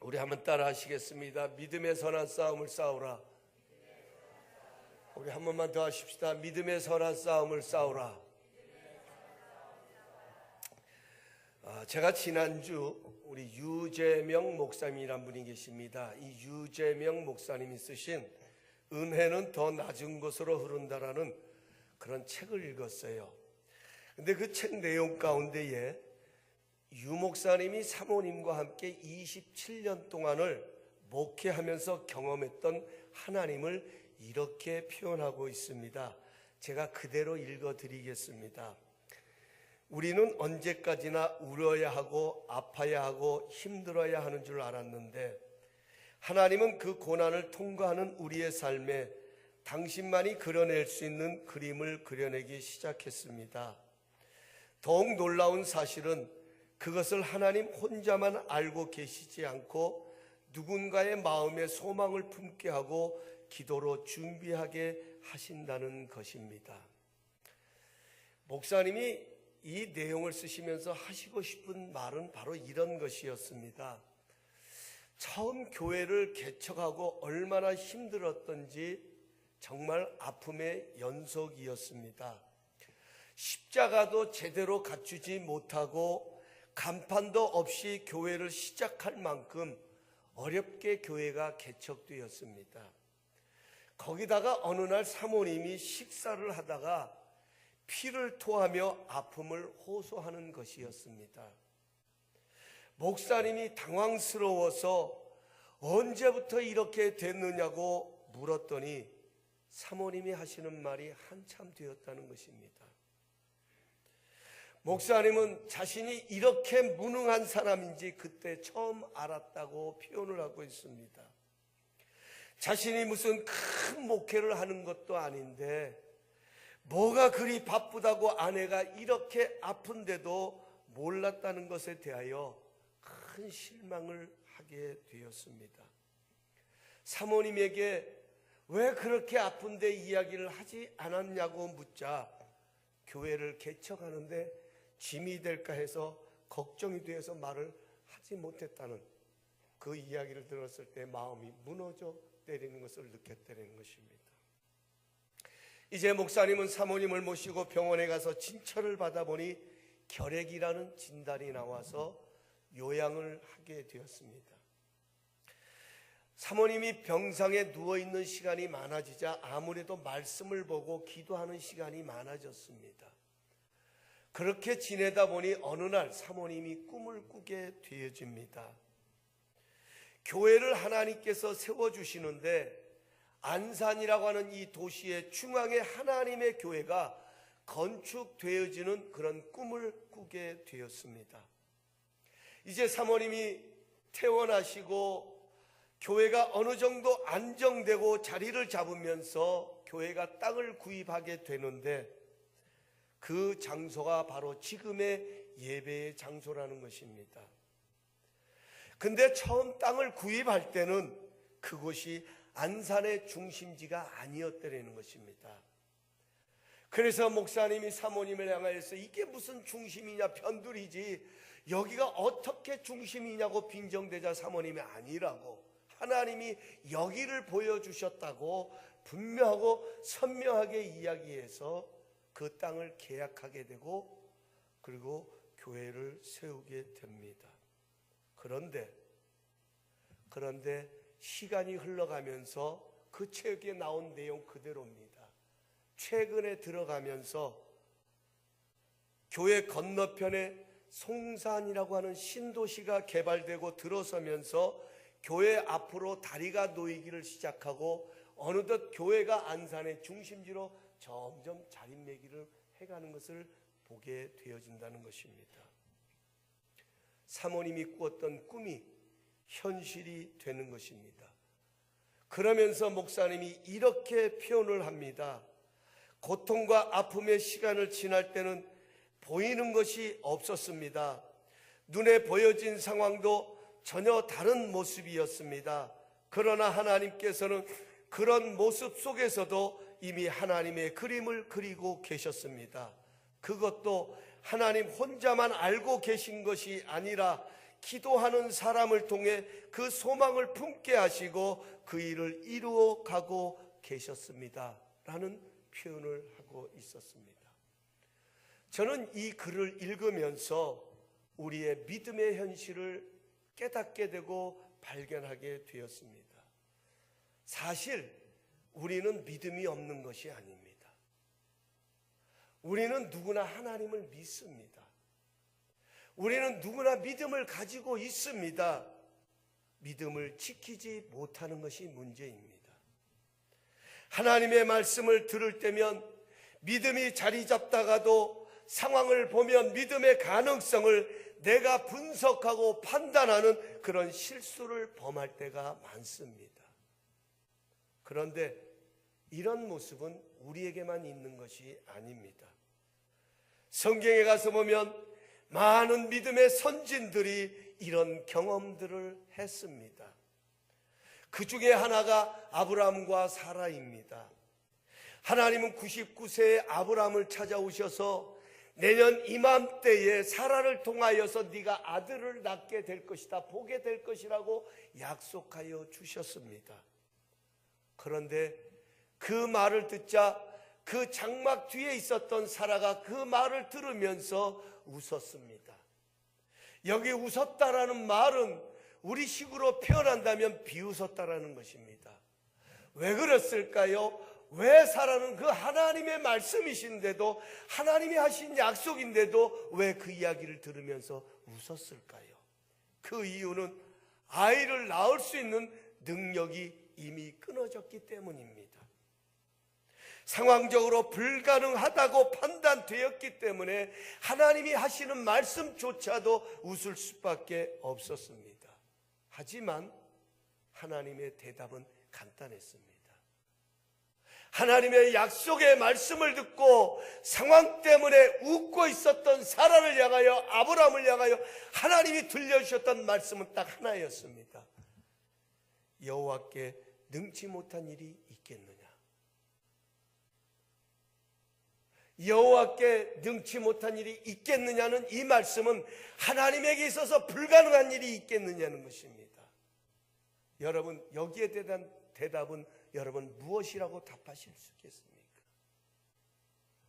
우리 한번 따라 하시겠습니다. 믿음의 선한 싸움을 싸우라. 우리 한 번만 더 하십시다. 믿음의 선한 싸움을 싸우라. 제가 지난주 우리 유재명 목사님이란 분이 계십니다. 이 유재명 목사님이 쓰신 은혜는 더 낮은 곳으로 흐른다라는 그런 책을 읽었어요. 근데 그 책 내용 가운데에 유 목사님이 사모님과 함께 27년 동안을 목회하면서 경험했던 하나님을 이렇게 표현하고 있습니다. 제가 그대로 읽어드리겠습니다. 우리는 언제까지나 울어야 하고 아파야 하고 힘들어야 하는 줄 알았는데 하나님은 그 고난을 통과하는 우리의 삶에 당신만이 그려낼 수 있는 그림을 그려내기 시작했습니다. 더욱 놀라운 사실은 그것을 하나님 혼자만 알고 계시지 않고 누군가의 마음에 소망을 품게 하고 기도로 준비하게 하신다는 것입니다. 목사님이 이 내용을 쓰시면서 하시고 싶은 말은 바로 이런 것이었습니다. 처음 교회를 개척하고 얼마나 힘들었던지 정말 아픔의 연속이었습니다. 십자가도 제대로 갖추지 못하고 간판도 없이 교회를 시작할 만큼 어렵게 교회가 개척되었습니다. 거기다가 어느 날 사모님이 식사를 하다가 피를 토하며 아픔을 호소하는 것이었습니다. 목사님이 당황스러워서 언제부터 이렇게 됐느냐고 물었더니 사모님이 하시는 말이 한참 되었다는 것입니다. 목사님은 자신이 이렇게 무능한 사람인지 그때 처음 알았다고 표현을 하고 있습니다. 자신이 무슨 큰 목회를 하는 것도 아닌데 뭐가 그리 바쁘다고 아내가 이렇게 아픈데도 몰랐다는 것에 대하여 큰 실망을 하게 되었습니다. 사모님에게 왜 그렇게 아픈데 이야기를 하지 않았냐고 묻자 교회를 개척하는데 짐이 될까 해서 걱정이 되어서 말을 하지 못했다는 그 이야기를 들었을 때 마음이 무너져 때리는 것을 느꼈다는 것입니다. 이제 목사님은 사모님을 모시고 병원에 가서 진찰을 받아보니 결핵이라는 진단이 나와서 요양을 하게 되었습니다. 사모님이 병상에 누워있는 시간이 많아지자 아무래도 말씀을 보고 기도하는 시간이 많아졌습니다. 그렇게 지내다 보니 어느 날 사모님이 꿈을 꾸게 되어집니다. 교회를 하나님께서 세워주시는데 안산이라고 하는 이 도시의 중앙에 하나님의 교회가 건축되어지는 그런 꿈을 꾸게 되었습니다. 이제 사모님이 퇴원하시고 교회가 어느 정도 안정되고 자리를 잡으면서 교회가 땅을 구입하게 되는데 그 장소가 바로 지금의 예배의 장소라는 것입니다. 근데 처음 땅을 구입할 때는 그곳이 안산의 중심지가 아니었다는 것입니다. 그래서 목사님이 사모님을 향하여서 이게 무슨 중심이냐 변두리지 여기가 어떻게 중심이냐고 빈정대자 사모님이 아니라고 하나님이 여기를 보여주셨다고 분명하고 선명하게 이야기해서 그 땅을 계약하게 되고 그리고 교회를 세우게 됩니다. 그런데 시간이 흘러가면서 그 책에 나온 내용 그대로입니다. 최근에 들어가면서 교회 건너편에 송산이라고 하는 신도시가 개발되고 들어서면서 교회 앞으로 다리가 놓이기를 시작하고 어느덧 교회가 안산의 중심지로 점점 자리매기를 해가는 것을 보게 되어진다는 것입니다. 사모님이 꾸었던 꿈이 현실이 되는 것입니다. 그러면서 목사님이 이렇게 표현을 합니다. 고통과 아픔의 시간을 지날 때는 보이는 것이 없었습니다. 눈에 보여진 상황도 전혀 다른 모습이었습니다. 그러나 하나님께서는 그런 모습 속에서도 이미 하나님의 그림을 그리고 계셨습니다. 그것도 하나님 혼자만 알고 계신 것이 아니라 기도하는 사람을 통해 그 소망을 품게 하시고 그 일을 이루어 가고 계셨습니다 라는 표현을 하고 있었습니다. 저는 이 글을 읽으면서 우리의 믿음의 현실을 깨닫게 되고 발견하게 되었습니다. 사실 우리는 믿음이 없는 것이 아닙니다. 우리는 누구나 하나님을 믿습니다. 우리는 누구나 믿음을 가지고 있습니다. 믿음을 지키지 못하는 것이 문제입니다. 하나님의 말씀을 들을 때면 믿음이 자리 잡다가도 상황을 보면 믿음의 가능성을 내가 분석하고 판단하는 그런 실수를 범할 때가 많습니다. 그런데 이런 모습은 우리에게만 있는 것이 아닙니다. 성경에 가서 보면 많은 믿음의 선진들이 이런 경험들을 했습니다. 그 중에 하나가 아브라함과 사라입니다. 하나님은 99세의 아브라함을 찾아오셔서 내년 이맘때에 사라를 통하여서 네가 아들을 낳게 될 것이다, 보게 될 것이라고 약속하여 주셨습니다. 그런데 그 말을 듣자 그 장막 뒤에 있었던 사라가 그 말을 들으면서 웃었습니다. 여기 웃었다라는 말은 우리 식으로 표현한다면 비웃었다라는 것입니다. 왜 그랬을까요? 왜 사라는 그 하나님의 말씀이신데도, 하나님이 하신 약속인데도 왜 그 이야기를 들으면서 웃었을까요? 그 이유는 아이를 낳을 수 있는 능력이 이미 끊어졌기 때문입니다. 상황적으로 불가능하다고 판단되었기 때문에 하나님이 하시는 말씀조차도 웃을 수밖에 없었습니다. 하지만 하나님의 대답은 간단했습니다. 하나님의 약속의 말씀을 듣고 상황 때문에 웃고 있었던 사라를 향하여, 아브라함을 향하여 하나님이 들려주셨던 말씀은 딱 하나였습니다. 여호와께 능치 못한 일이 있겠느냐? 여호와께 능치 못한 일이 있겠느냐는, 이 말씀은 하나님에게 있어서 불가능한 일이 있겠느냐는 것입니다. 여러분, 여기에 대한 대답은 여러분 무엇이라고 답하실 수 있겠습니까?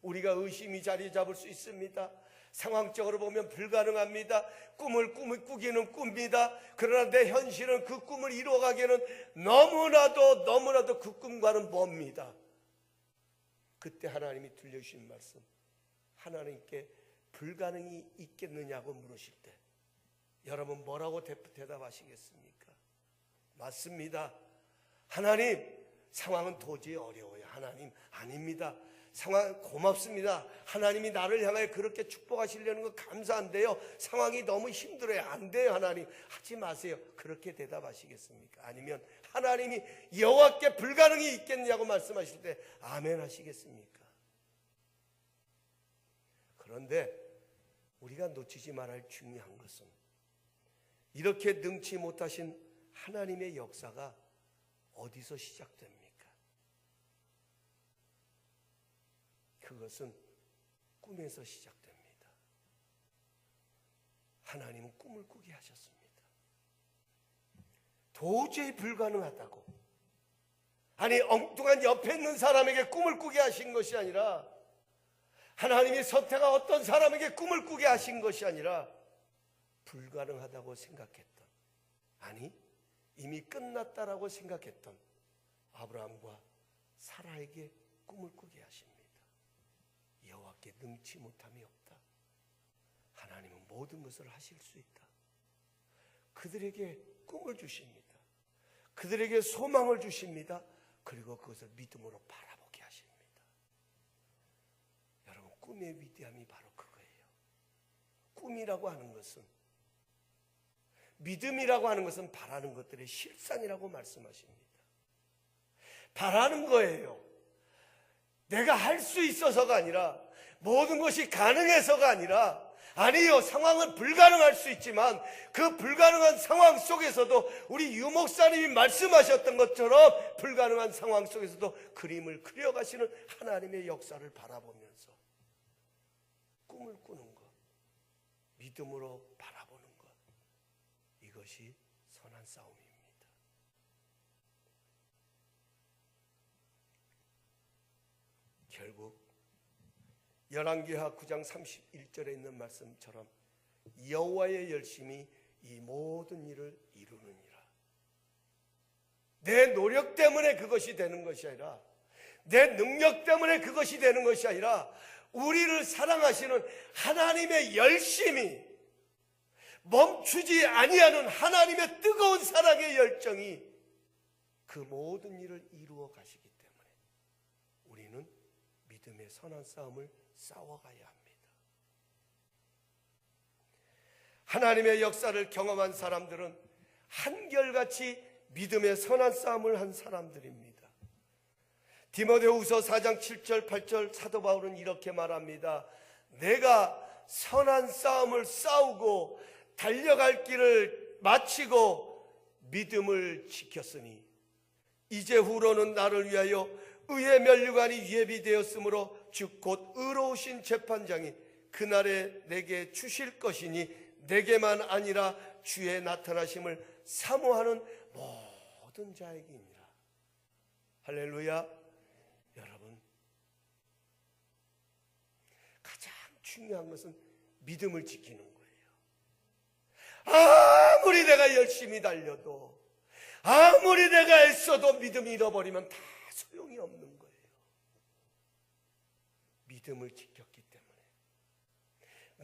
우리가 의심이 자리 잡을 수 있습니다. 상황적으로 보면 불가능합니다. 꿈을 꾸기는 꿉니다. 그러나 내 현실은 그 꿈을 이루어가기에는 너무나도 그 꿈과는 멉니다. 그때 하나님이 들려주신 말씀, 하나님께 불가능이 있겠느냐고 물으실 때 여러분 뭐라고 대답하시겠습니까? 맞습니다. 하나님, 상황은 도저히 어려워요. 하나님, 아닙니다. 상황 고맙습니다. 하나님이 나를 향하여 그렇게 축복하시려는 거 감사한데요, 상황이 너무 힘들어요. 안 돼요. 하나님, 하지 마세요. 그렇게 대답하시겠습니까? 아니면 하나님이 여호와께 불가능이 있겠냐고 말씀하실 때 아멘 하시겠습니까? 그런데 우리가 놓치지 말아야 할 중요한 것은, 이렇게 능치 못하신 하나님의 역사가 어디서 시작됩니까? 그것은 꿈에서 시작됩니다. 하나님은 꿈을 꾸게 하셨습니다. 도저히 불가능하다고, 아니 엉뚱한 옆에 있는 사람에게 꿈을 꾸게 하신 것이 아니라, 하나님이 선택한 어떤 사람에게 꿈을 꾸게 하신 것이 아니라, 불가능하다고 생각했던, 아니 이미 끝났다라고 생각했던 아브라함과 사라에게 꿈을 꾸게 하십니다. 여호와께 능치 못함이 없다. 하나님은 모든 것을 하실 수 있다. 그들에게 꿈을 주십니다. 그들에게 소망을 주십니다. 그리고 그것을 믿음으로 바라보게 하십니다. 여러분, 꿈의 위대함이 바로 그거예요. 꿈이라고 하는 것은, 믿음이라고 하는 것은 바라는 것들의 실상이라고 말씀하십니다. 바라는 거예요. 내가 할 수 있어서가 아니라, 모든 것이 가능해서가 아니라, 아니요, 상황은 불가능할 수 있지만 그 불가능한 상황 속에서도 우리 유 목사님이 말씀하셨던 것처럼 불가능한 상황 속에서도 그림을 그려가시는 하나님의 역사를 바라보면서 꿈을 꾸는 것, 믿음으로 바라보는 것, 이것이 선한 싸움입니다. 결국 열왕기하 9장 31절에 있는 말씀처럼 여호와의 열심이 이 모든 일을 이루느니라. 내 노력 때문에 그것이 되는 것이 아니라, 내 능력 때문에 그것이 되는 것이 아니라, 우리를 사랑하시는 하나님의 열심이, 멈추지 아니하는 하나님의 뜨거운 사랑의 열정이 그 모든 일을 이루어 가시기 때문에 우리는 믿음의 선한 싸움을 싸워가야 합니다. 하나님의 역사를 경험한 사람들은 한결같이 믿음의 선한 싸움을 한 사람들입니다. 디모데후서 4장 7절 8절 사도 바울은 이렇게 말합니다. 내가 선한 싸움을 싸우고 달려갈 길을 마치고 믿음을 지켰으니 이제 후로는 나를 위하여 의의 면류관이 예비되었으므로 즉 곧 의로우신 재판장이 그날에 내게 주실 것이니 내게만 아니라 주의 나타나심을 사모하는 모든 자에게니라. 할렐루야. 여러분, 가장 중요한 것은 믿음을 지키는 거예요. 아무리 내가 열심히 달려도, 아무리 내가 애써도 믿음을 잃어버리면 다 소용이 없는 거예요. 믿음을 지켰기 때문에,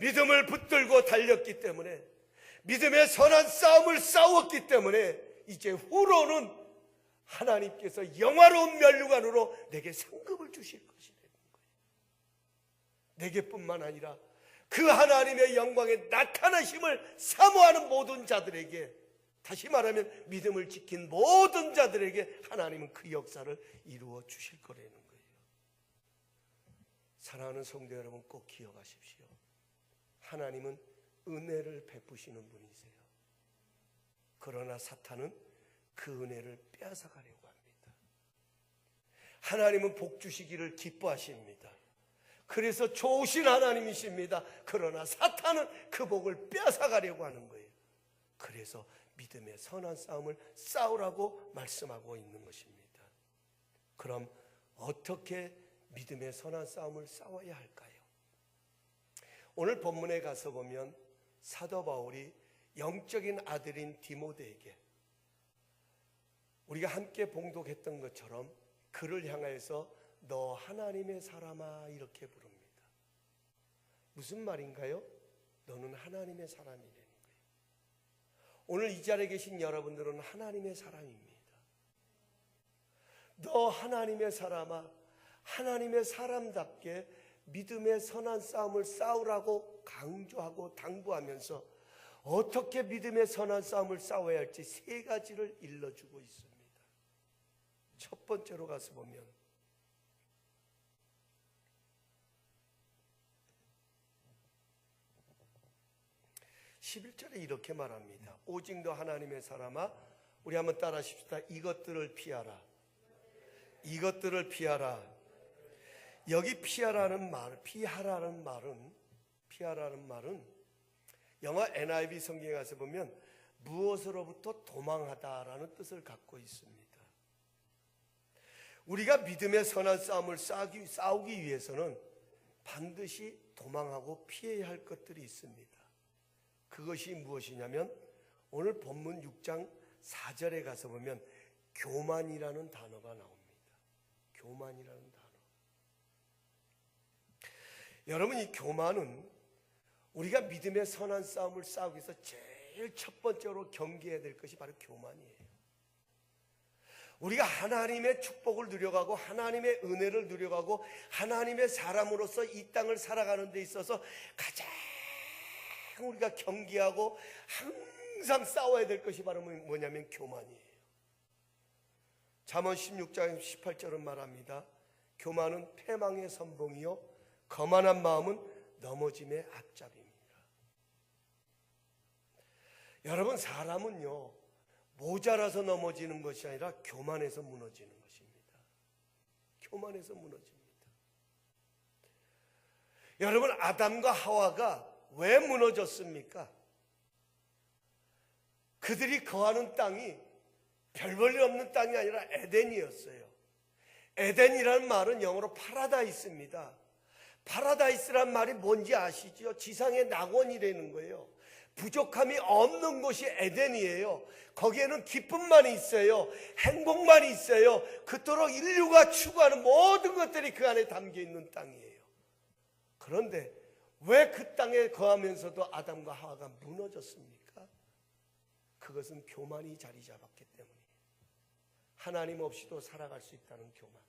믿음을 붙들고 달렸기 때문에, 믿음의 선한 싸움을 싸웠기 때문에 이제 후로는 하나님께서 영화로운 면류관으로 내게 상급을 주실 것이 되는 거예요. 내게뿐만 아니라 그 하나님의 영광의 나타나심을 사모하는 모든 자들에게, 다시 말하면 믿음을 지킨 모든 자들에게 하나님은 그 역사를 이루어 주실 거라는 거예요. 사랑하는 성도 여러분, 꼭 기억하십시오. 하나님은 은혜를 베푸시는 분이세요. 그러나 사탄은 그 은혜를 빼앗아가려고 합니다. 하나님은 복 주시기를 기뻐하십니다. 그래서 좋으신 하나님이십니다. 그러나 사탄은 그 복을 빼앗아가려고 하는 거예요. 그래서 믿음의 선한 싸움을 싸우라고 말씀하고 있는 것입니다. 그럼 어떻게 믿음의 선한 싸움을 싸워야 할까요? 오늘 본문에 가서 보면 사도 바울이 영적인 아들인 디모데에게 우리가 함께 봉독했던 것처럼 그를 향하여서 너 하나님의 사람아 이렇게 부릅니다. 무슨 말인가요? 너는 하나님의 사람이라는 거예요. 오늘 이 자리에 계신 여러분들은 하나님의 사람입니다. 너 하나님의 사람아, 하나님의 사람답게 믿음의 선한 싸움을 싸우라고 강조하고 당부하면서 어떻게 믿음의 선한 싸움을 싸워야 할지 세 가지를 일러주고 있습니다. 첫 번째로 가서 보면 11절에 이렇게 말합니다. 오직 너 하나님의 사람아, 우리 한번 따라 하십시다. 이것들을 피하라. 이것들을 피하라. 여기 피하라는 말은 영어 NIV 성경에 가서 보면 무엇으로부터 도망하다라는 뜻을 갖고 있습니다. 우리가 믿음의 선한 싸움을 싸우기 위해서는 반드시 도망하고 피해야 할 것들이 있습니다. 그것이 무엇이냐면 오늘 본문 6장 4절에 가서 보면 교만이라는 단어가 나옵니다. 교만이라는 단어. 여러분, 이 교만은 우리가 믿음의 선한 싸움을 싸우기 위해서 제일 첫 번째로 경계해야 될 것이 바로 교만이에요. 우리가 하나님의 축복을 누려가고 하나님의 은혜를 누려가고 하나님의 사람으로서 이 땅을 살아가는 데 있어서 가장 우리가 경계하고 항상 싸워야 될 것이 바로 뭐냐면 교만이에요. 잠언 16장 18절은 말합니다. 교만은 패망의 선봉이요 거만한 마음은 넘어짐의 앞잡이입니다. 여러분, 사람은요 모자라서 넘어지는 것이 아니라 교만해서 무너지는 것입니다. 교만해서 무너집니다. 여러분, 아담과 하와가 왜 무너졌습니까? 그들이 거하는 땅이 별 볼일 없는 땅이 아니라 에덴이었어요. 에덴이라는 말은 영어로 파라다이스입니다. 파라다이스란 말이 뭔지 아시죠? 지상의 낙원이라는 거예요. 부족함이 없는 곳이 에덴이에요. 거기에는 기쁨만이 있어요. 행복만이 있어요. 그토록 인류가 추구하는 모든 것들이 그 안에 담겨 있는 땅이에요. 그런데 왜 그 땅에 거하면서도 아담과 하와가 무너졌습니까? 그것은 교만이 자리 잡았기 때문이에요. 하나님 없이도 살아갈 수 있다는 교만.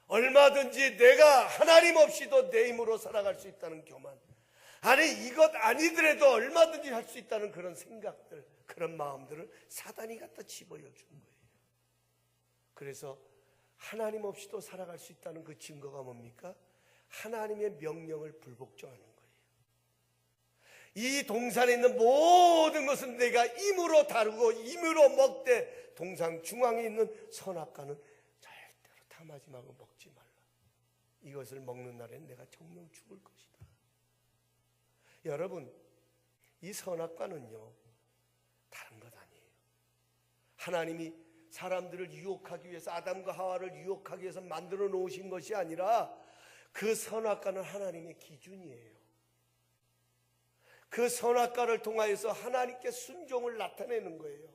얼마든지 내가 하나님 없이도 내 힘으로 살아갈 수 있다는 교만. 아니 이것 아니더라도 얼마든지 할 수 있다는 그런 생각들, 그런 마음들을 사단이 갖다 집어여 준 거예요. 그래서 하나님 없이도 살아갈 수 있다는 그 증거가 뭡니까? 하나님의 명령을 불복종하는 거예요. 이 동산에 있는 모든 것은 내가 임으로 다루고 임으로 먹되 동산 중앙에 있는 선악과는 절대로 탐하지 말고 먹지 말라. 이것을 먹는 날엔 내가 정령 죽을 것이다. 여러분, 이 선악과는요 다른 것 아니에요. 하나님이 사람들을 유혹하기 위해서, 아담과 하와를 유혹하기 위해서 만들어 놓으신 것이 아니라 그 선악과는 하나님의 기준이에요. 그 선악과를 통하여서 하나님께 순종을 나타내는 거예요.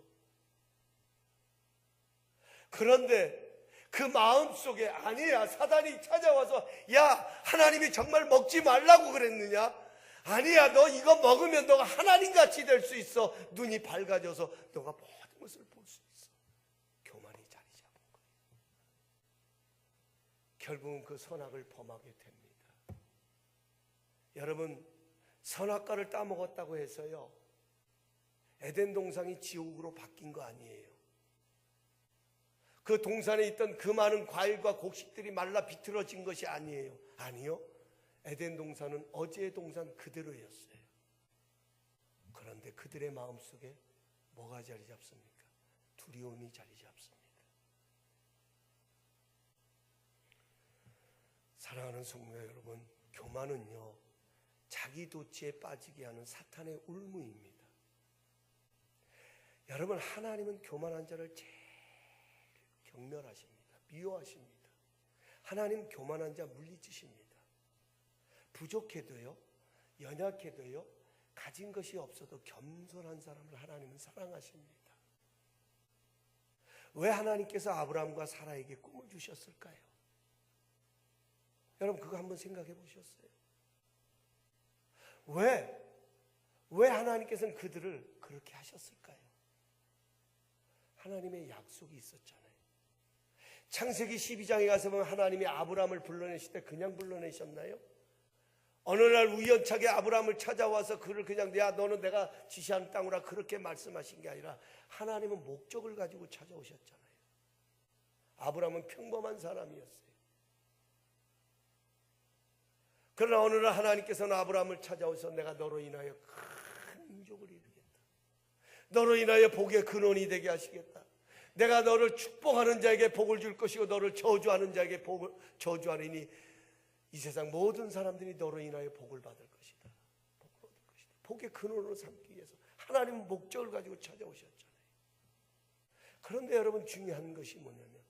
그런데 그 마음속에 아니야, 사단이 찾아와서 야, 하나님이 정말 먹지 말라고 그랬느냐? 아니야, 너 이거 먹으면 너가 하나님같이 될 수 있어. 눈이 밝아져서 너가 모든 것을 볼 수 있어. 교만이 자리 잡은 거예요. 결국은 그 선악을 범하게 됩니다. 여러분, 선악과를 따먹었다고 해서요 에덴 동산이 지옥으로 바뀐 거 아니에요. 그 동산에 있던 그 많은 과일과 곡식들이 말라 비틀어진 것이 아니에요. 아니요, 에덴 동산은 어제의 동산 그대로였어요. 그런데 그들의 마음속에 뭐가 자리 잡습니까? 두려움이 자리 잡습니다. 사랑하는 성도 여러분, 교만은요 자기 도취에 빠지게 하는 사탄의 울무입니다. 여러분, 하나님은 교만한 자를 제일 경멸하십니다. 미워하십니다. 하나님 교만한 자 물리치십니다. 부족해도요, 연약해도요, 가진 것이 없어도 겸손한 사람을 하나님은 사랑하십니다. 왜 하나님께서 아브라함과 사라에게 꿈을 주셨을까요? 여러분, 그거 한번 생각해 보셨어요? 왜 하나님께서는 그들을 그렇게 하셨을까요? 하나님의 약속이 있었잖아요. 창세기 12장에 가서 보면 하나님이 아브라함을 불러내실 때 그냥 불러내셨나요? 어느 날 우연찮게 아브라함을 찾아와서 그를 그냥 야, 너는 내가 지시한 땅으로 그렇게 말씀하신 게 아니라 하나님은 목적을 가지고 찾아오셨잖아요. 아브라함은 평범한 사람이었어요. 그러나 어느 날 하나님께서는 아브라함을 찾아오셔서 내가 너로 인하여 큰 민족을 이루겠다. 너로 인하여 복의 근원이 되게 하시겠다. 내가 너를 축복하는 자에게 복을 줄 것이고 너를 저주하는 자에게 복을 저주하리니 이 세상 모든 사람들이 너로 인하여 복을 받을 것이다. 복을 얻을 것이다. 복의 근원으로 삼기 위해서 하나님은 목적을 가지고 찾아오셨잖아요. 그런데 여러분, 중요한 것이 뭐냐면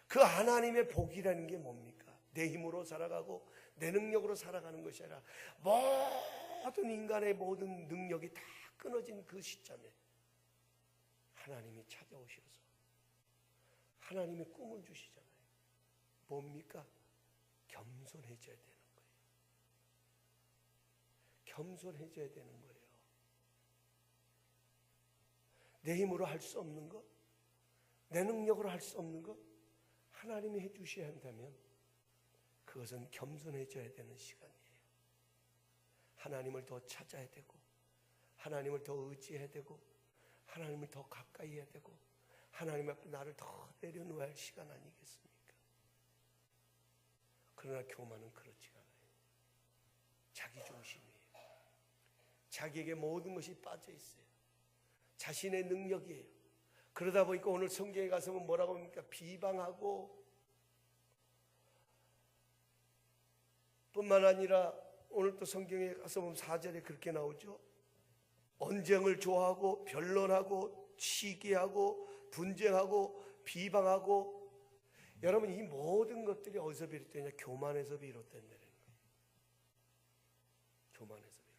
그 하나님의 복이라는 게 뭡니까? 내 힘으로 살아가고 내 능력으로 살아가는 것이 아니라 모든 인간의 모든 능력이 다 끊어진 그 시점에 하나님이 찾아오셔서 하나님의 꿈을 주시잖아요. 뭡니까? 겸손해져야 되는 거예요. 겸손해져야 되는 거예요. 내 힘으로 할 수 없는 것, 내 능력으로 할 수 없는 것 하나님이 해주셔야 한다면 그것은 겸손해져야 되는 시간이에요. 하나님을 더 찾아야 되고 하나님을 더 의지해야 되고 하나님을 더 가까이 해야 되고 하나님 앞에 나를 더 내려놓아야 할 시간 아니겠습니까? 그러나 교만은 그렇지 않아요. 자기 중심이에요. 자기에게 모든 것이 빠져 있어요. 자신의 능력이에요. 그러다 보니까 오늘 성경에 가서 뭐라고 합니까? 비방하고 뿐만 아니라 오늘 또 성경에 가서 보면 4절에 그렇게 나오죠. 언쟁을 좋아하고 변론하고 시기하고 분쟁하고 비방하고, 여러분 이 모든 것들이 어디서 비롯되냐? 교만에서 비롯된다는 거예요. 교만에서 비롯된다.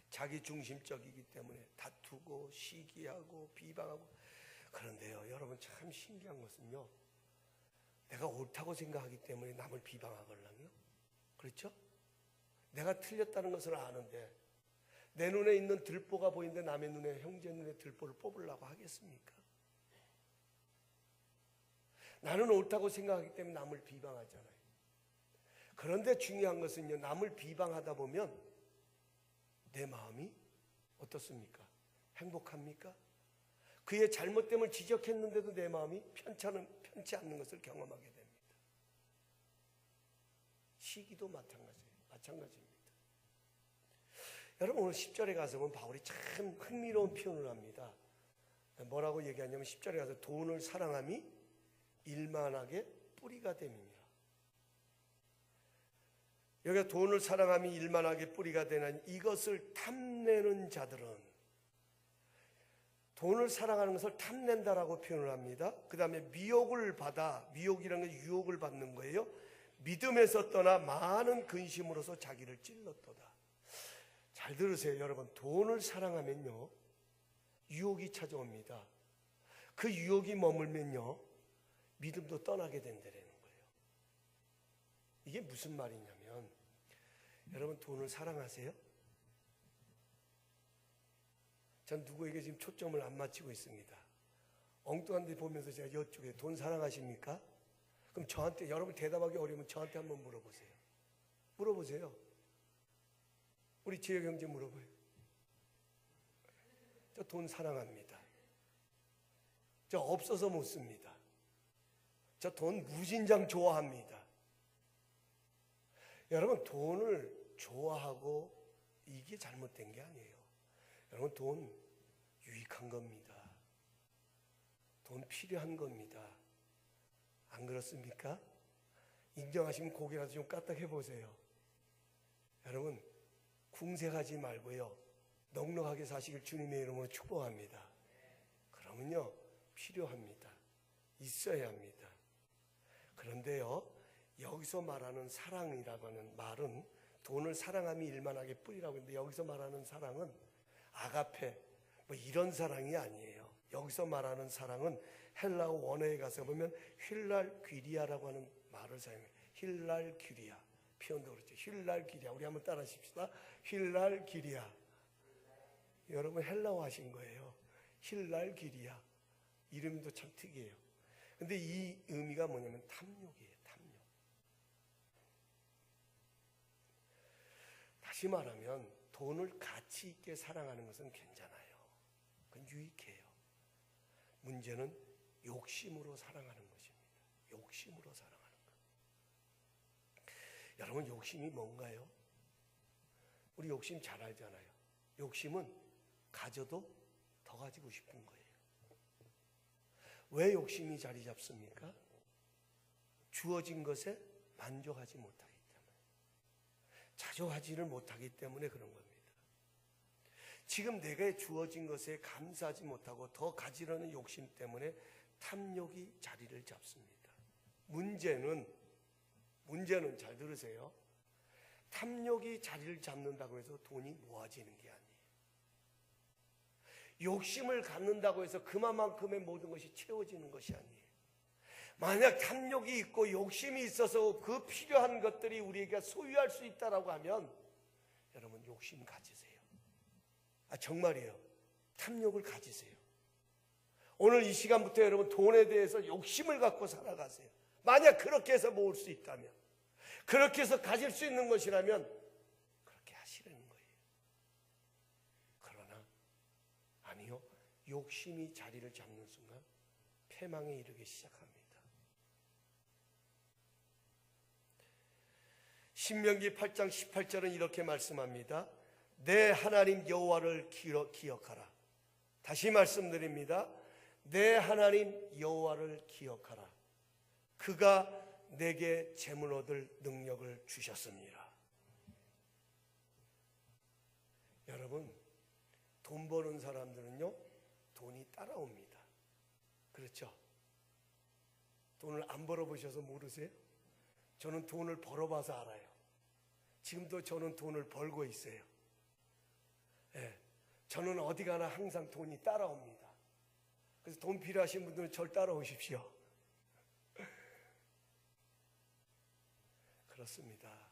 자기 중심적이기 때문에 다투고 시기하고 비방하고. 그런데요, 여러분 참 신기한 것은요, 내가 옳다고 생각하기 때문에 남을 비방하거든요. 그렇죠? 내가 틀렸다는 것을 아는데 내 눈에 있는 들보가 보이는데 남의 눈에, 형제 눈에 들보를 뽑으려고 하겠습니까? 나는 옳다고 생각하기 때문에 남을 비방하잖아요. 그런데 중요한 것은요, 남을 비방하다 보면 내 마음이 어떻습니까? 행복합니까? 그의 잘못됨을 지적했는데도 내 마음이 편치 않는 것을 경험하게 됩니다. 시기도 마찬가지입니다. 여러분 오늘 10절에 가서 보면 바울이 참 흥미로운 표현을 합니다. 뭐라고 얘기하냐면 10절에 가서 돈을 사랑함이 일만하게 뿌리가 됨이니라. 여기가 돈을 사랑함이 일만하게 뿌리가 되는, 이것을 탐내는 자들은, 돈을 사랑하는 것을 탐낸다라고 표현을 합니다. 그 다음에 미혹을 받아, 미혹이라는 게 유혹을 받는 거예요. 믿음에서 떠나 많은 근심으로서 자기를 찔렀도다. 잘 들으세요 여러분. 돈을 사랑하면요 유혹이 찾아옵니다. 그 유혹이 머물면요 믿음도 떠나게 된다는 거예요. 이게 무슨 말이냐면, 여러분 돈을 사랑하세요? 전 누구에게 지금 초점을 안 맞추고 있습니다. 엉뚱한 데 보면서 제가 여쭈게, 돈 사랑하십니까? 그럼 저한테, 여러분 대답하기 어려우면 저한테 한번 물어보세요. 우리 지혜 형제 물어봐요. 저 돈 사랑합니다. 저 없어서 못 씁니다. 저 돈 무진장 좋아합니다. 여러분 돈을 좋아하고 이게 잘못된 게 아니에요. 여러분 돈 유익한 겁니다. 돈 필요한 겁니다. 안 그렇습니까? 인정하시면 고개라도 좀 까딱해 보세요. 여러분 궁색하지 말고요 넉넉하게 사시길 주님의 이름으로 축복합니다. 그러면요 필요합니다. 있어야 합니다. 그런데요 여기서 말하는 사랑이라고 하는 말은, 돈을 사랑함이 일만하게 뿌리라고 했는데 여기서 말하는 사랑은 아가페 뭐 이런 사랑이 아니에요. 여기서 말하는 사랑은 헬라어 원어에 가서 보면 힐랄귀리아라고 하는 말을 사용해요. 힐랄귀리아 표현도 그렇죠. 힐랄귀리아. 우리 한번 따라 하십시다. 힐랄귀리아. 여러분 헬라어 하신 거예요. 힐랄귀리아. 이름도 참 특이해요. 근데 이 의미가 뭐냐면 탐욕이에요. 탐욕. 다시 말하면 돈을 가치 있게 사랑하는 것은 괜찮아요. 그건 유익해요. 문제는 욕심으로 사랑하는 것입니다. 욕심으로 사랑하는 것. 여러분 욕심이 뭔가요? 우리 욕심 잘 알잖아요. 욕심은 가져도 더 가지고 싶은 거예요. 왜 욕심이 자리 잡습니까? 주어진 것에 만족하지 못하기 때문에, 자족하지를 못하기 때문에 그런 겁니다. 지금 내게 주어진 것에 감사하지 못하고 더 가지려는 욕심 때문에 탐욕이 자리를 잡습니다. 문제는 잘 들으세요. 탐욕이 자리를 잡는다고 해서 돈이 모아지는 게 아니에요. 욕심을 갖는다고 해서 그만큼의 모든 것이 채워지는 것이 아니에요. 만약 탐욕이 있고 욕심이 있어서 그 필요한 것들이 우리에게 소유할 수 있다라고 하면 여러분 욕심 가지세요. 정말이에요. 탐욕을 가지세요. 오늘 이 시간부터 여러분 돈에 대해서 욕심을 갖고 살아가세요. 만약 그렇게 해서 모을 수 있다면, 그렇게 해서 가질 수 있는 것이라면 그렇게 하시라는 거예요. 그러나 아니요, 욕심이 자리를 잡는 순간 패망에 이르기 시작합니다. 신명기 8장 18절은 이렇게 말씀합니다. 내 하나님 여호와를 기억하라. 다시 말씀드립니다. 내 하나님 여호와를 기억하라. 그가 내게 재물 얻을 능력을 주셨습니다. 여러분, 돈 버는 사람들은요, 돈이 따라옵니다. 그렇죠? 돈을 안 벌어보셔서 모르세요? 저는 돈을 벌어봐서 알아요. 지금도 저는 돈을 벌고 있어요. 예, 저는 어디 가나 항상 돈이 따라옵니다. 그래서 돈 필요하신 분들은 절 따라오십시오. 그렇습니다.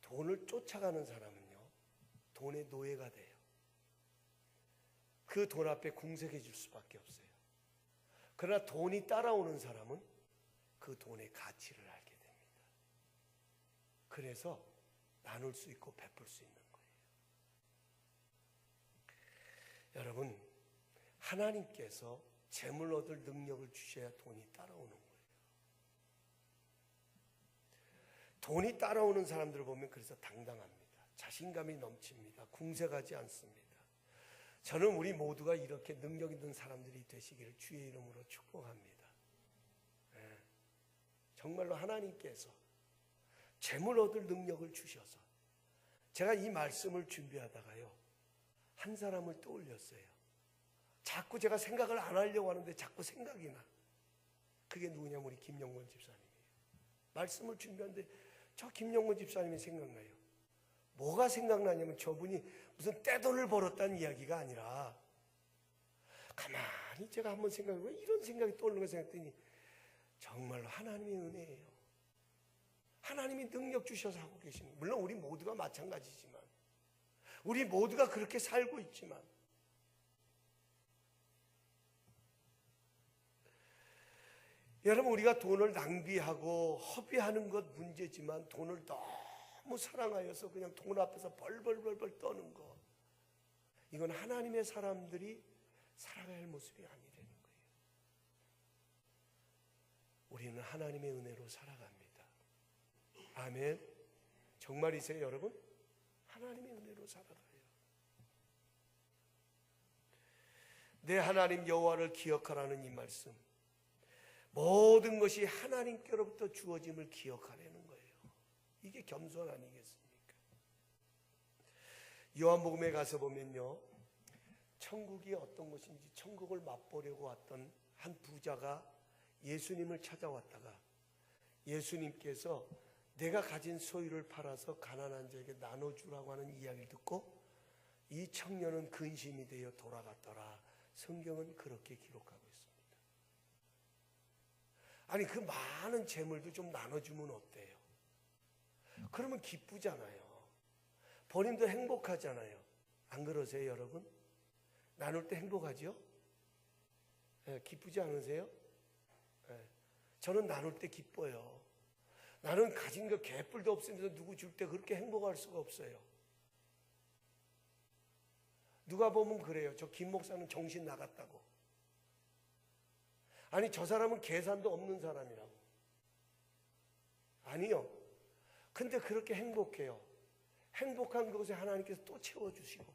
돈을 쫓아가는 사람은요, 돈의 노예가 돼요. 그 돈 앞에 궁색해 줄 수밖에 없어요. 그러나 돈이 따라오는 사람은 그 돈의 가치를 알게 됩니다. 그래서 나눌 수 있고 베풀 수 있는 거예요. 여러분, 하나님께서 재물 얻을 능력을 주셔야 돈이 따라오는 거예요. 돈이 따라오는 사람들을 보면 그래서 당당합니다. 자신감이 넘칩니다. 궁색하지 않습니다. 저는 우리 모두가 이렇게 능력 있는 사람들이 되시기를 주의 이름으로 축복합니다. 네. 정말로 하나님께서 재물 얻을 능력을 주셔서, 제가 이 말씀을 준비하다가요, 한 사람을 떠올렸어요. 자꾸 제가 생각을 안 하려고 하는데 자꾸 생각이 나. 그게 누구냐면 우리 김영건 집사님이에요. 말씀을 준비하는데 저 김영건 집사님이 생각나요. 뭐가 생각나냐면 저분이 무슨 떼돈을 벌었다는 이야기가 아니라, 가만히 제가 한번 생각해, 왜 이런 생각이 떠오르는가 생각했더니 정말로 하나님의 은혜예요. 하나님이 능력 주셔서 하고 계시는 거예요. 물론 우리 모두가 마찬가지지만, 우리 모두가 그렇게 살고 있지만, 여러분, 우리가 돈을 낭비하고 허비하는 것 문제지만 돈을 너무 사랑하여서 그냥 돈 앞에서 벌벌벌벌 떠는 거, 이건 하나님의 사람들이 살아가야 할 모습이 아니라는 거예요. 우리는 하나님의 은혜로 살아갑니다. 아멘. 정말이세요, 여러분? 하나님의 은혜로 살아가요. 내 하나님 여호와를 기억하라는 이 말씀, 모든 것이 하나님께로부터 주어짐을 기억하라는 거예요. 이게 겸손 아니겠습니까? 요한복음에 가서 보면요, 천국이 어떤 것인지 천국을 맛보려고 왔던 한 부자가 예수님을 찾아왔다가 예수님께서 내가 가진 소유를 팔아서 가난한 자에게 나눠주라고 하는 이야기를 듣고 이 청년은 근심이 되어 돌아갔더라. 성경은 그렇게 기록하고 있습니다. 아니, 그 많은 재물도 좀 나눠주면 어때요? 그러면 기쁘잖아요. 본인도 행복하잖아요. 안 그러세요, 여러분? 나눌 때 행복하죠? 네, 기쁘지 않으세요? 네, 저는 나눌 때 기뻐요. 나는 가진 거 개뿔도 없으면서 누구 줄 때 그렇게 행복할 수가 없어요. 누가 보면 그래요. 저 김 목사는 정신 나갔다고. 아니, 저 사람은 계산도 없는 사람이라고. 아니요. 근데 그렇게 행복해요. 행복한 그것에 하나님께서 또 채워주시고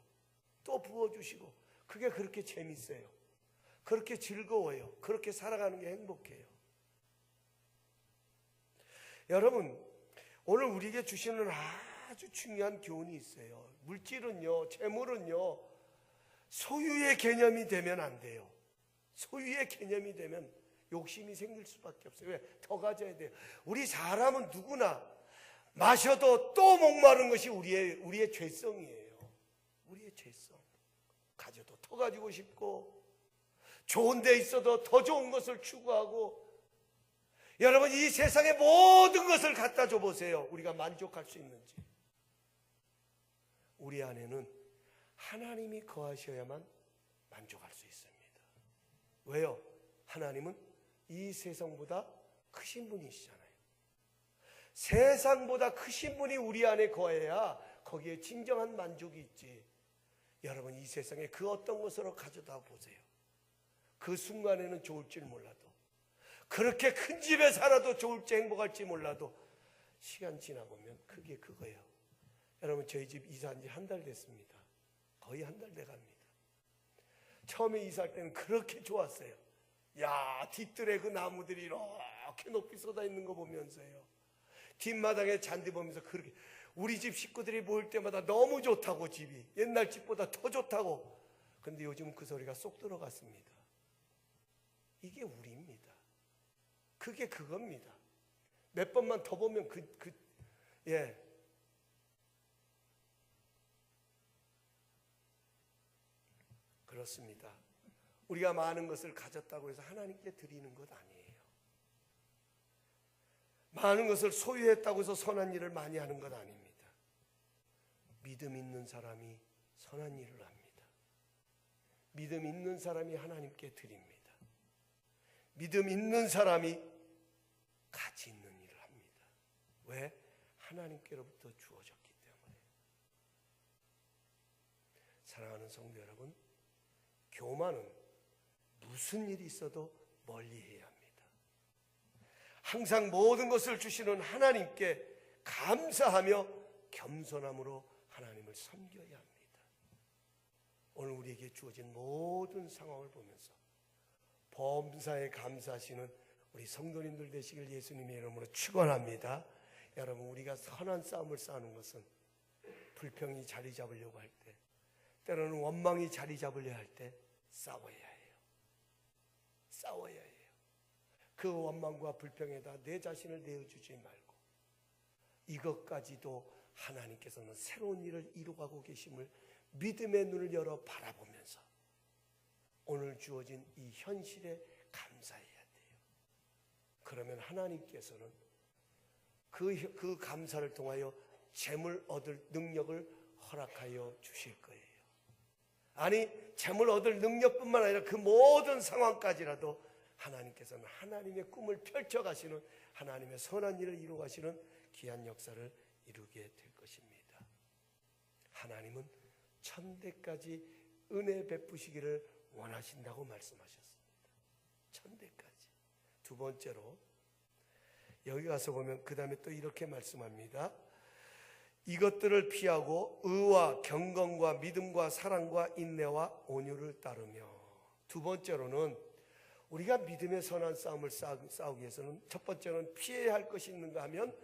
또 부어주시고, 그게 그렇게 재밌어요. 그렇게 즐거워요. 그렇게 살아가는 게 행복해요. 여러분, 오늘 우리에게 주시는 아주 중요한 교훈이 있어요. 물질은요, 재물은요, 소유의 개념이 되면 안 돼요. 소유의 개념이 되면 욕심이 생길 수밖에 없어요. 왜? 더 가져야 돼요. 우리 사람은 누구나 마셔도 또 목마른 것이 우리의 죄성이에요. 우리의 죄성. 가져도 더 가지고 싶고, 좋은 데 있어도 더 좋은 것을 추구하고, 여러분, 이 세상의 모든 것을 갖다 줘 보세요. 우리가 만족할 수 있는지. 우리 안에는 하나님이 거하셔야만 만족할 수 있습니다. 왜요? 하나님은 이 세상보다 크신 분이시잖아요. 세상보다 크신 분이 우리 안에 거해야 거기에 진정한 만족이 있지. 여러분, 이 세상에 그 어떤 것으로 가져다 보세요. 그 순간에는 좋을지 몰라도, 그렇게 큰 집에 살아도 좋을지 행복할지 몰라도 시간 지나보면 그게 그거예요. 여러분, 저희 집 이사한 지 한 달 됐습니다. 거의 한 달 돼갑니다. 처음에 이사할 때는 그렇게 좋았어요. 야, 뒷뜰에 그 나무들이 이렇게 높이 쏟아 있는 거 보면서요, 뒷마당에 잔디 보면서 그렇게 우리 집 식구들이 모일 때마다 너무 좋다고, 집이 옛날 집보다 더 좋다고. 근데 요즘은 그 소리가 쏙 들어갔습니다. 이게 우리입니다. 그게 그겁니다. 몇 번만 더 보면 그렇습니다. 우리가 많은 것을 가졌다고 해서 하나님께 드리는 것 아니에요. 많은 것을 소유했다고 해서 선한 일을 많이 하는 것 아닙니다. 믿음 있는 사람이 선한 일을 합니다. 믿음 있는 사람이 하나님께 드립니다. 믿음 있는 사람이 가치 있는 일을 합니다. 왜? 하나님께로부터 주어졌기 때문에. 사랑하는 성도 여러분, 교만은 무슨 일이 있어도 멀리해야 합니다. 항상 모든 것을 주시는 하나님께 감사하며 겸손함으로 하나님을 섬겨야 합니다. 오늘 우리에게 주어진 모든 상황을 보면서 범사에 감사하시는 우리 성도님들 되시길 예수님의 이름으로 축원합니다. 여러분, 우리가 선한 싸움을 싸우는 것은 불평이 자리 잡으려고 할 때, 때로는 원망이 자리 잡으려 할 때 싸워야 해요. 싸워야 해요. 그 원망과 불평에다 내 자신을 내어주지 말고, 이것까지도 하나님께서는 새로운 일을 이루어가고 계심을 믿음의 눈을 열어 바라보면서 오늘 주어진 이 현실에 감사해야 돼요. 그러면 하나님께서는 그 감사를 통하여 재물 얻을 능력을 허락하여 주실 거예요. 아니, 재물 얻을 능력뿐만 아니라 그 모든 상황까지라도 하나님께서는 하나님의 꿈을 펼쳐가시는, 하나님의 선한 일을 이루어가시는 귀한 역사를 이루게 될 것입니다. 하나님은 천대까지 은혜 베푸시기를 원하신다고 말씀하셨습니다. 천대까지. 두 번째로 여기 가서 보면 그 다음에 또 이렇게 말씀합니다. 이것들을 피하고 의와 경건과 믿음과 사랑과 인내와 온유를 따르며. 두 번째로는 우리가 믿음의 선한 싸움을 싸우기 위해서는 첫 번째는 피해야 할 것이 있는가 하면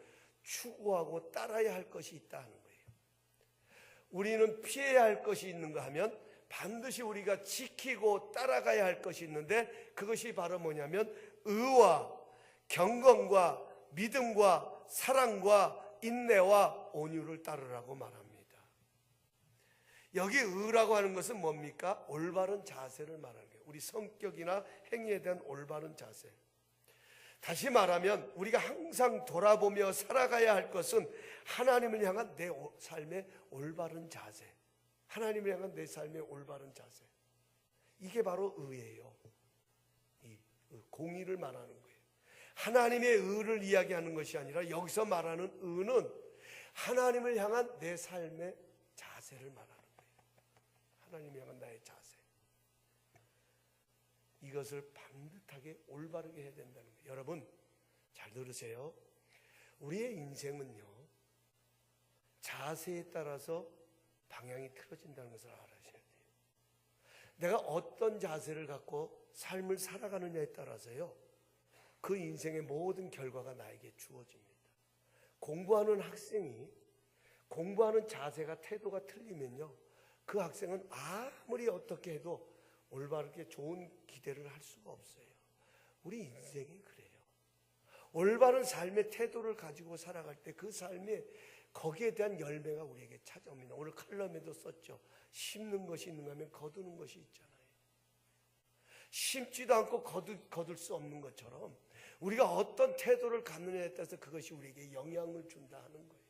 추구하고 따라야 할 것이 있다 하는 거예요. 우리는 피해야 할 것이 있는가 하면 반드시 우리가 지키고 따라가야 할 것이 있는데, 그것이 바로 뭐냐면 의와 경건과 믿음과 사랑과 인내와 온유를 따르라고 말합니다. 여기 의라고 하는 것은 뭡니까? 올바른 자세를 말하는 거예요. 우리 성격이나 행위에 대한 올바른 자세. 다시 말하면 우리가 항상 돌아보며 살아가야 할 것은 하나님을 향한 내 삶의 올바른 자세, 하나님을 향한 내 삶의 올바른 자세. 이게 바로 의예요. 이 공의를 말하는 거예요. 하나님의 의를 이야기하는 것이 아니라 여기서 말하는 의는 하나님을 향한 내 삶의 자세를 말하는 거예요. 하나님을 향한 나의 자세. 이것을 반듯하게 올바르게 해야 된다는 거예요. 여러분, 잘 들으세요. 우리의 인생은요, 자세에 따라서 방향이 틀어진다는 것을 알아셔야 돼요. 내가 어떤 자세를 갖고 삶을 살아가느냐에 따라서요, 그 인생의 모든 결과가 나에게 주어집니다. 공부하는 학생이 공부하는 자세가, 태도가 틀리면요, 그 학생은 아무리 어떻게 해도 올바르게 좋은 기대를 할 수가 없어요. 우리 인생이 그래요. 올바른 삶의 태도를 가지고 살아갈 때 그 삶에 거기에 대한 열매가 우리에게 찾아옵니다. 오늘 칼럼에도 썼죠. 심는 것이 있는가 하면 거두는 것이 있잖아요. 심지도 않고 거둘 수 없는 것처럼 우리가 어떤 태도를 갖느냐에 따라서 그것이 우리에게 영향을 준다 하는 거예요.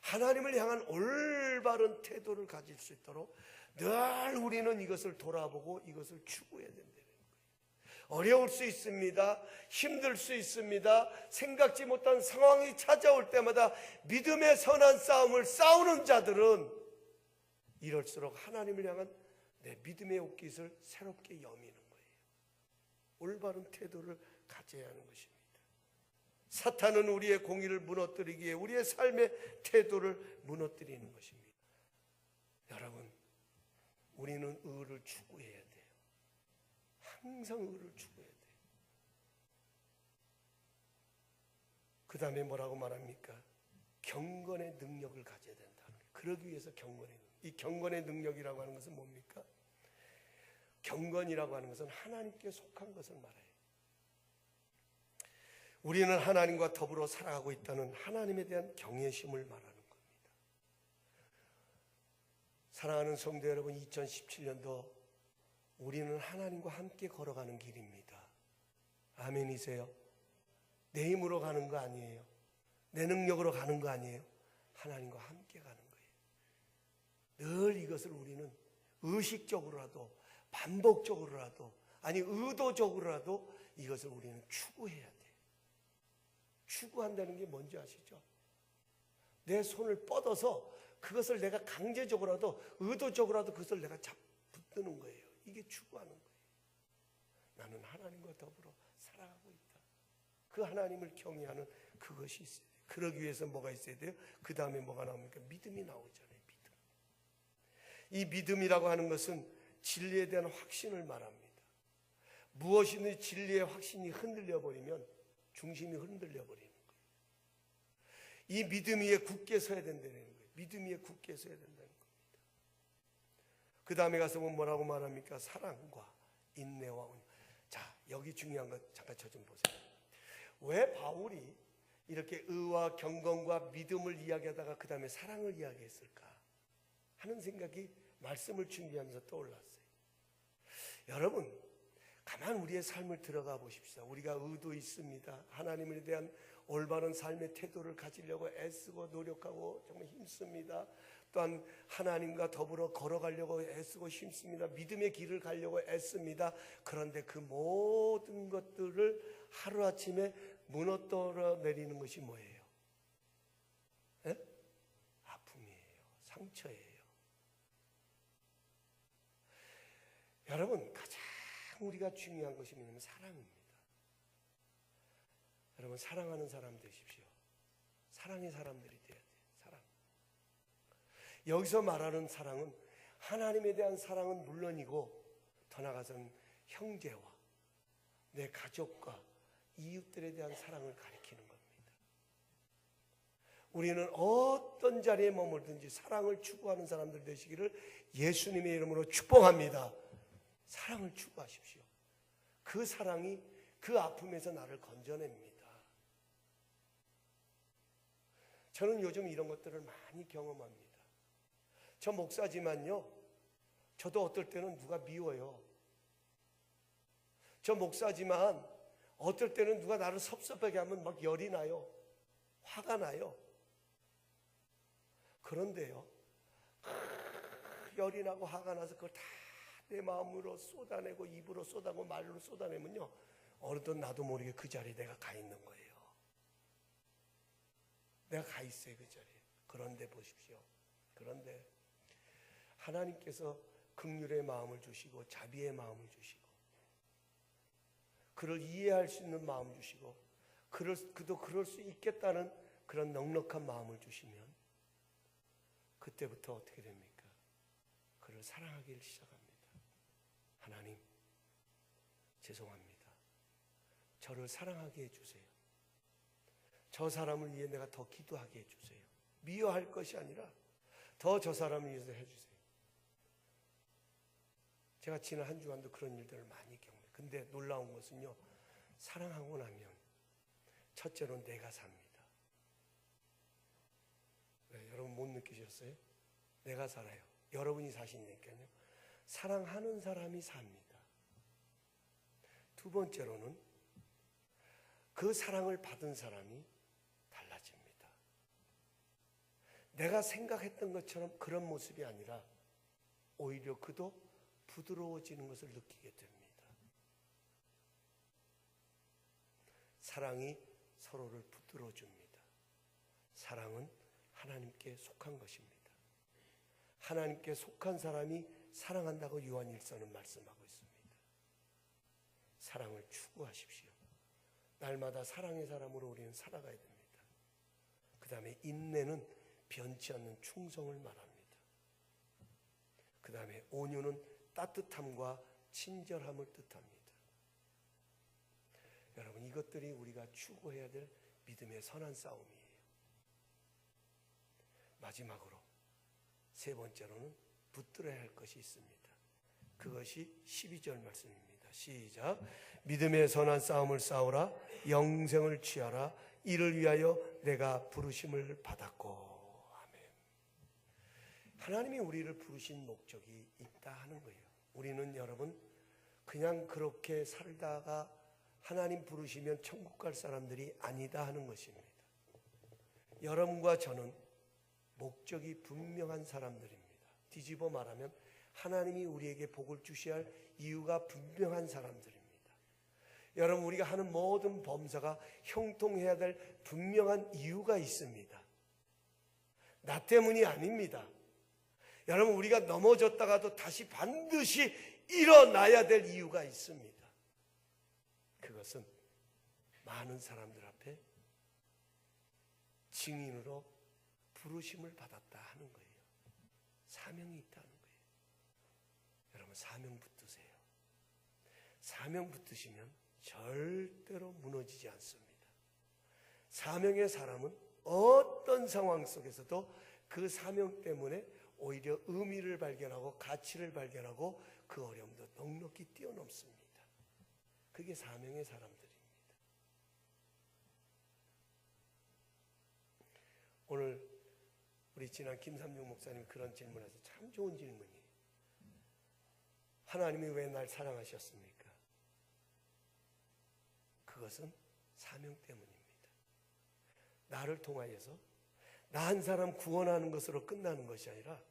하나님을 향한 올바른 태도를 가질 수 있도록 늘 우리는 이것을 돌아보고 이것을 추구해야 된다는 거예요. 어려울 수 있습니다. 힘들 수 있습니다. 생각지 못한 상황이 찾아올 때마다 믿음의 선한 싸움을 싸우는 자들은 이럴수록 하나님을 향한 내 믿음의 옷깃을 새롭게 여미는 거예요. 올바른 태도를 가져야 하는 것입니다. 사탄은 우리의 공의를 무너뜨리기에 우리의 삶의 태도를 무너뜨리는 것입니다. 여러분, 우리는 의를 추구해야 돼요. 항상 의를 추구해야 돼요. 그 다음에 뭐라고 말합니까? 경건의 능력을 가져야 된다는 거예요. 그러기 위해서 경건의 능력. 이 경건의 능력이라고 하는 것은 뭡니까? 경건이라고 하는 것은 하나님께 속한 것을 말해요. 우리는 하나님과 더불어 살아가고 있다는 하나님에 대한 경외심을 말하는 겁니다. 사랑하는 성도 여러분, 2017년도 우리는 하나님과 함께 걸어가는 길입니다. 아멘이세요? 내 힘으로 가는 거 아니에요. 내 능력으로 가는 거 아니에요. 하나님과 함께 가는 거예요. 늘 이것을 우리는 의식적으로라도 반복적으로라도 아니 의도적으로라도 이것을 우리는 추구해야 돼요. 추구한다는 게 뭔지 아시죠? 내 손을 뻗어서 그것을 내가 강제적으로라도 의도적으로라도 그것을 내가 붙드는 거예요. 이게 추구하는 거예요. 나는 하나님과 더불어 살아가고 있다. 그 하나님을 경외하는 그것이 있어야 돼요. 그러기 위해서 뭐가 있어야 돼요? 그 다음에 뭐가 나옵니까? 믿음이 나오잖아요. 믿음. 이 믿음이라고 하는 것은 진리에 대한 확신을 말합니다. 무엇이든 진리의 확신이 흔들려 버리면 중심이 흔들려 버리는 거예요. 이 믿음 위에 굳게 서야 된다는 거예요. 믿음 위에 굳게 서야 된다는 겁니다. 그 다음에 가서 뭐라고 말합니까? 사랑과 인내와 온유. 자, 여기 중요한 거 잠깐 저 좀 보세요. 왜 바울이 이렇게 의와 경건과 믿음을 이야기하다가 그 다음에 사랑을 이야기했을까 하는 생각이 말씀을 준비하면서 떠올랐어요. 여러분, 가만 우리의 삶을 들어가 보십시오. 우리가 의도 있습니다. 하나님에 대한 올바른 삶의 태도를 가지려고 애쓰고 노력하고 정말 힘씁니다. 또한 하나님과 더불어 걸어가려고 애쓰고 힘씁니다. 믿음의 길을 가려고 애씁니다. 그런데 그 모든 것들을 하루아침에 무너뜨려 내리는 것이 뭐예요? 에? 아픔이에요. 상처예요. 여러분, 가장 우리가 중요한 것이 뭐냐면 사랑입니다. 여러분, 사랑하는 사람 되십시오. 사랑의 사람들이 돼야 돼요. 사랑. 여기서 말하는 사랑은 하나님에 대한 사랑은 물론이고 더 나아가서는 형제와 내 가족과 이웃들에 대한 사랑을 가리키는 겁니다. 우리는 어떤 자리에 머물든지 사랑을 추구하는 사람들 되시기를 예수님의 이름으로 축복합니다. 사랑을 추구하십시오. 그 사랑이 그 아픔에서 나를 건져냅니다. 저는 요즘 이런 것들을 많이 경험합니다. 저 목사지만요, 저도 어떨 때는 누가 미워요. 저 목사지만 어떨 때는 누가 나를 섭섭하게 하면 막 열이 나요. 화가 나요. 그런데요, 열이 나고 화가 나서 그걸 다 내 마음으로 쏟아내고 입으로 쏟아내고 말로 쏟아내면요, 어느덧 나도 모르게 그 자리에 내가 가 있는 거예요. 내가 가 있어요, 그 자리에. 그런데 보십시오. 그런데 하나님께서 긍휼의 마음을 주시고 자비의 마음을 주시고 그를 이해할 수 있는 마음을 주시고 그도 그럴 수 있겠다는 그런 넉넉한 마음을 주시면 그때부터 어떻게 됩니까? 그를 사랑하기를 시작합니다. 하나님, 죄송합니다. 저를 사랑하게 해주세요. 저 사람을 위해 내가 더 기도하게 해주세요. 미워할 것이 아니라 더 저 사람을 위해서 해주세요. 제가 지난 한 주간도 그런 일들을 많이 경험해요. 근데 놀라운 것은요, 사랑하고 나면 첫째로 내가 삽니다. 네, 여러분 못 느끼셨어요? 내가 살아요. 여러분이 사시니까요. 사랑하는 사람이 삽니다. 두 번째로는 그 사랑을 받은 사람이 달라집니다. 내가 생각했던 것처럼 그런 모습이 아니라 오히려 그도 부드러워지는 것을 느끼게 됩니다. 사랑이 서로를 붙들어 줍니다. 사랑은 하나님께 속한 것입니다. 하나님께 속한 사람이 사랑한다고 요한일서는 말씀하고 있습니다. 사랑을 추구하십시오. 날마다 사랑의 사람으로 우리는 살아가야 됩니다. 그 다음에 인내는 변치 않는 충성을 말합니다. 그 다음에 온유는 따뜻함과 친절함을 뜻합니다. 여러분, 이것들이 우리가 추구해야 될 믿음의 선한 싸움이에요. 마지막으로 세 번째로는 붙들어야 할 것이 있습니다. 그것이 12절 말씀입니다. 시작. 믿음의 선한 싸움을 싸우라. 영생을 취하라. 이를 위하여 내가 부르심을 받았고. 아멘. 하나님이 우리를 부르신 목적이 있다 하는 거예요. 우리는 여러분 그냥 그렇게 살다가 하나님 부르시면 천국 갈 사람들이 아니다 하는 것입니다. 여러분과 저는 목적이 분명한 사람들입니다. 뒤집어 말하면 하나님이 우리에게 복을 주셔야 할 이유가 분명한 사람들입니다. 여러분, 우리가 하는 모든 범사가 형통해야 될 분명한 이유가 있습니다. 나 때문이 아닙니다. 여러분, 우리가 넘어졌다가도 다시 반드시 일어나야 될 이유가 있습니다. 그것은 많은 사람들 앞에 증인으로 부르심을 받았다 하는 거예요. 사명이 있다는 거예요. 여러분, 사명 붙드세요. 사명 붙드시면 절대로 무너지지 않습니다. 사명의 사람은 어떤 상황 속에서도 그 사명 때문에 오히려 의미를 발견하고 가치를 발견하고 그 어려움도 넉넉히 뛰어넘습니다. 그게 사명의 사람들입니다. 오늘 우리 지난 김삼중 목사님이 그런 질문을 해서 참 좋은 질문이에요. 하나님이 왜 날 사랑하셨습니까? 그것은 사명 때문입니다. 나를 통하여서 나 한 사람 구원하는 것으로 끝나는 것이 아니라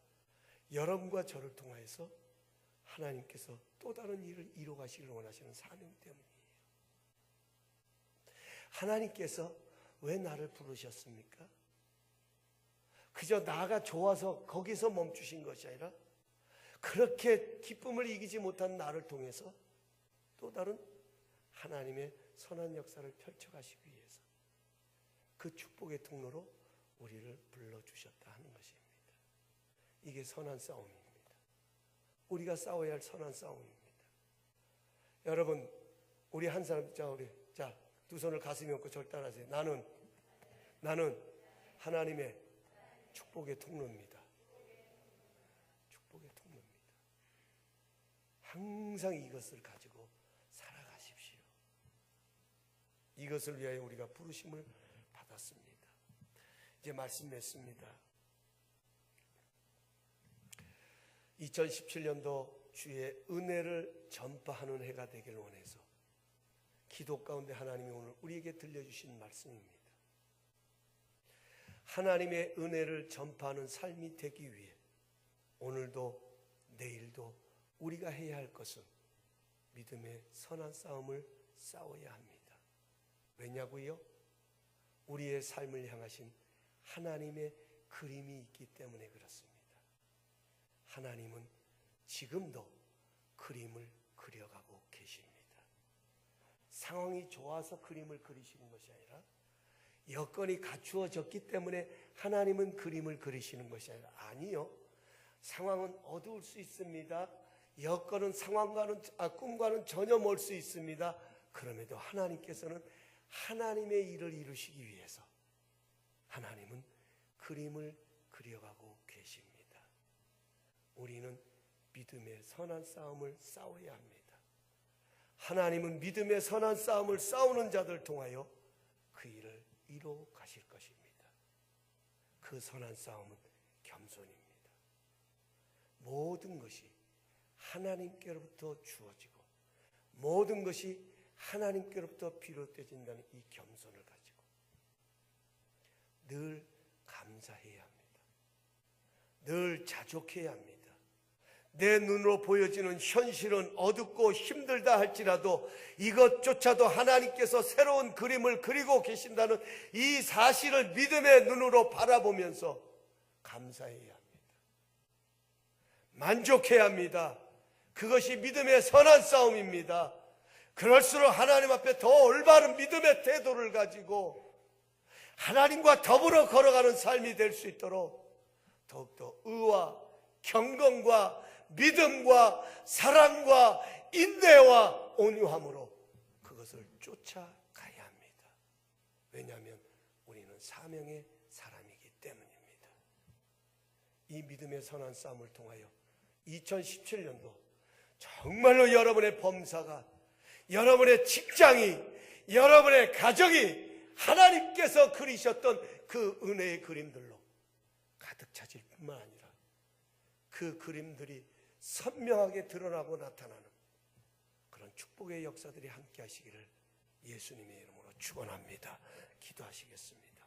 여러분과 저를 통하여서 하나님께서 또 다른 일을 이루가시길 원하시는 사명 때문이에요. 하나님께서 왜 나를 부르셨습니까? 그저 나가 좋아서 거기서 멈추신 것이 아니라 그렇게 기쁨을 이기지 못한 나를 통해서 또 다른 하나님의 선한 역사를 펼쳐가시기 위해서 그 축복의 통로로 우리를 불러주셨다 하는 것입니다. 이게 선한 싸움입니다. 우리가 싸워야 할 선한 싸움입니다. 여러분, 우리 한 사람, 자, 두 손을 가슴에 얹고 절단하세요. 나는 하나님의 축복의 통로입니다. 축복의 통로입니다. 항상 이것을 가지고 살아가십시오. 이것을 위하여 우리가 부르심을 받았습니다. 이제 말씀 맺습니다. 2017년도 주의 은혜를 전파하는 해가 되길 원해서 기도 가운데 하나님이 오늘 우리에게 들려주신 말씀입니다. 하나님의 은혜를 전파하는 삶이 되기 위해 오늘도 내일도 우리가 해야 할 것은 믿음의 선한 싸움을 싸워야 합니다. 왜냐고요? 우리의 삶을 향하신 하나님의 그림이 있기 때문에 그렇습니다. 하나님은 지금도 그림을 그려가고 계십니다. 상황이 좋아서 그림을 그리시는 것이 아니라 여건이 갖추어졌기 때문에 하나님은 그림을 그리시는 것이 아니라 아니요. 상황은 어두울 수 있습니다. 여건은 꿈과는 전혀 멀 수 있습니다. 그럼에도 하나님께서는 하나님의 일을 이루시기 위해서 하나님은 그림을 그려가고 계십니다. 우리는 믿음의 선한 싸움을 싸워야 합니다. 하나님은 믿음의 선한 싸움을 싸우는 자들 통하여 그 일을 이루어 가실 것입니다. 그 선한 싸움은 겸손입니다. 모든 것이 하나님께로부터 주어지고 모든 것이 하나님께로부터 비롯되어진다는 이 겸손을 가지고 늘 감사해야 합니다. 늘 자족해야 합니다. 내 눈으로 보여지는 현실은 어둡고 힘들다 할지라도 이것조차도 하나님께서 새로운 그림을 그리고 계신다는 이 사실을 믿음의 눈으로 바라보면서 감사해야 합니다. 만족해야 합니다. 그것이 믿음의 선한 싸움입니다. 그럴수록 하나님 앞에 더 올바른 믿음의 태도를 가지고 하나님과 더불어 걸어가는 삶이 될 수 있도록 더욱더 의와 경건과 믿음과 사랑과 인내와 온유함으로 그것을 쫓아가야 합니다. 왜냐하면 우리는 사명의 사람이기 때문입니다. 이 믿음의 선한 싸움을 통하여 2017년도 정말로 여러분의 범사가, 여러분의 직장이, 여러분의 가정이 하나님께서 그리셨던 그 은혜의 그림들로 가득 차질 뿐만 아니라 그 그림들이 선명하게 드러나고 나타나는 그런 축복의 역사들이 함께 하시기를 예수님의 이름으로 축원합니다. 기도하시겠습니다.